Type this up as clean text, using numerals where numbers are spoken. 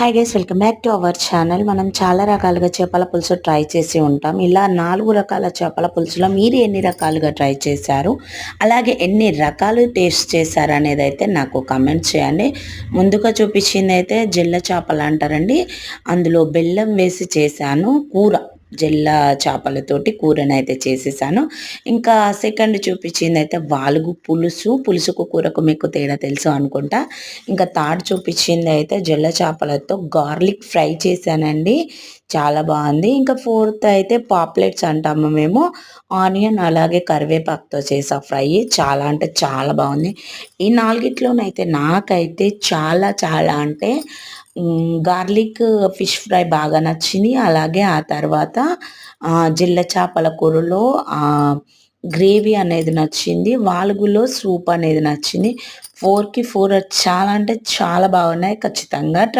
Hi guys, welcome back to our channel. మనం చాలా రకాలుగా చేపల పులుసు ట్రై చేసి ఉంటాం. ఇలా 4 రకాల చేపల పులుసులో మీరు ఎన్ని రకాలుగా ట్రై చేశారు, అలాగే ఎన్ని రకాలు టేస్ట్ చేశారు అనేది అయితే నాకు కమెంట్ చేయండి. ముందుగా చూపించింది అయితే జిల్ల చేపలు అంటారండి. అందులో బెల్లం వేసి చేశాను కూర. జిల్ల చేపలతోటి కూరనైతే చేసేసాను. ఇంకా సెకండ్ చూపించింది అయితే వాలుగు పులుసుకు కూరకు మీకు తేడా తెలుసు అనుకుంటా. ఇంకా థర్డ్ చూపించింది అయితే జిల్ల చేపలతో గార్లిక్ ఫ్రై చేశానండి, చాలా బాగుంది. ఇంకా ఫోర్త్ అయితే పాప్లెట్స్ అంటాము మేము, ఆనియన్ అలాగే కరివేపాకుతో చేసా ఫ్రై, చాలా అంటే చాలా బాగుంది. ఈ నాలుగిట్లోనైతే నాకైతే చాలా చాలా అంటే గార్లిక్ ఫిష్ ఫ్రై బాగా నచ్చింది. అలాగే ఆ తర్వాత జిల్ల చేపల కూరలో గ్రేవీ అనేది నచ్చింది. వాలుగులో సూప్ అనేది నచ్చింది. 4కి 4 చాలా అంటే చాలా బాగున్నాయి. ఖచ్చితంగా